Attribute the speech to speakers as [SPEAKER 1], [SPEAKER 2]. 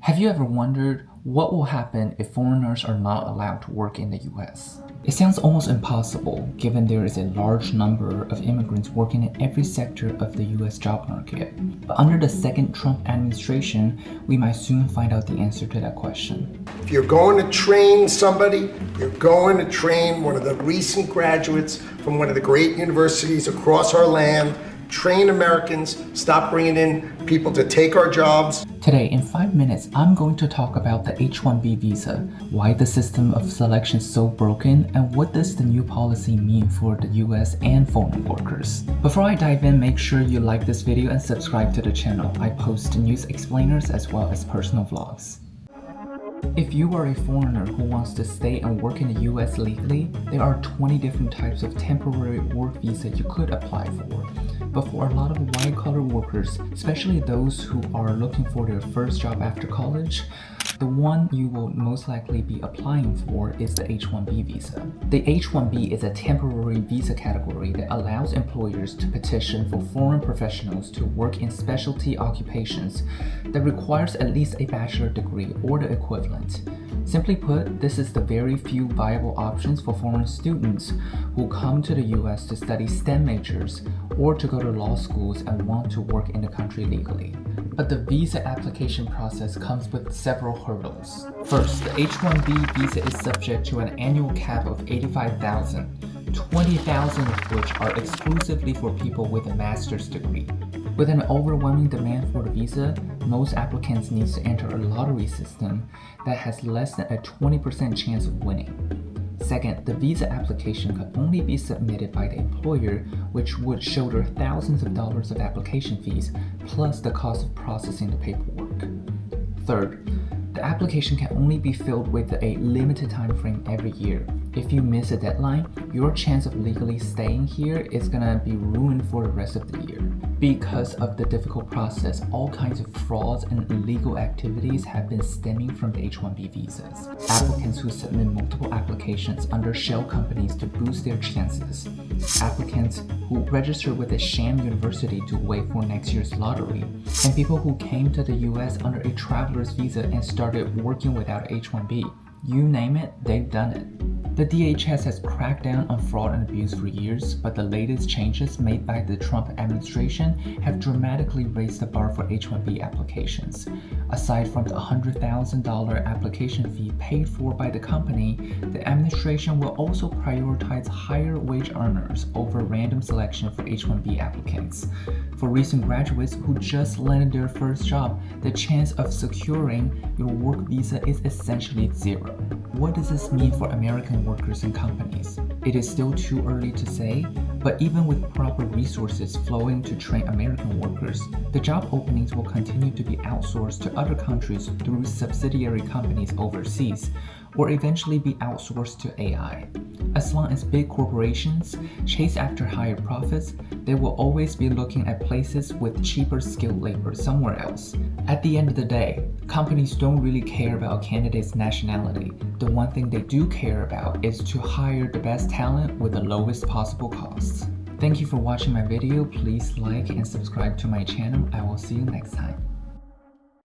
[SPEAKER 1] Have you ever wondered what will happen if foreigners are not allowed to work in the US? It sounds almost impossible given there is a large number of immigrants working in every sector of the US job market. But under the second Trump administration, we might soon find out the answer to that question.
[SPEAKER 2] If you're going to train somebody, you're going to train one of the recent graduates from one of the great universities across our land. Train Americans, stop bringing in people to take our jobs.
[SPEAKER 1] Today, in 5 minutes, I'm going to talk about the H-1B visa, why the system of selection is so broken, and what does the new policy mean for the US and foreign workers. Before I dive in, make sure you like this video and subscribe to the channel. I post news explainers as well as personal vlogs. If you are a foreigner who wants to stay and work in the US legally, there are 20 different types of temporary work visa you could apply for. But for a lot of white-collar workers, especially those who are looking for their first job after college, the one you will most likely be applying for is the H-1B visa. The H-1B is a temporary visa category that allows employers to petition for foreign professionals to work in specialty occupations that requires at least a bachelor's degree or the equivalent. Simply put, this is the very few viable options for foreign students who come to the US to study STEM majors or to go to law schools and want to work in the country legally. But the visa application process comes with several hurdles. First, the H-1B visa is subject to an annual cap of 85,000, 20,000 of which are exclusively for people with a master's degree. With an overwhelming demand for the visa, most applicants need to enter a lottery system that has less than a 20% chance of winning. Second, the visa application could only be submitted by the employer, which would shoulder thousands of dollars of application fees, plus the cost of processing the paperwork. Third, the application can only be filled with a limited time frame every year. If you miss a deadline, your chance of legally staying here is gonna be ruined for the rest of the year. Because of the difficult process, all kinds of frauds and illegal activities have been stemming from the H-1B visas. Applicants who submit multiple applications under shell companies to boost their chances. Applicants who register with a sham university to wait for next year's lottery. And people who came to the US under a traveler's visa and started working without H-1B. You name it, they've done it. The DHS has cracked down on fraud and abuse for years, but the latest changes made by the Trump administration have dramatically raised the bar for H-1B applications. Aside from the $100,000 application fee paid for by the company, the administration will also prioritize higher wage earners over random selection for H-1B applicants. For recent graduates who just landed their first job, the chance of securing your work visa is essentially zero. What does this mean for American workers and companies? It is still too early to say, but even with proper resources flowing to train American workers, the job openings will continue to be outsourced to other countries through subsidiary companies overseas, or eventually be outsourced to AI. As long as big corporations chase after higher profits, they will always be looking at places with cheaper skilled labor somewhere else. At the end of the day, companies don't really care about a candidate's nationality. The one thing they do care about is to hire the best talent with the lowest possible costs. Thank you for watching my video. Please like and subscribe to my channel. I will see you next time.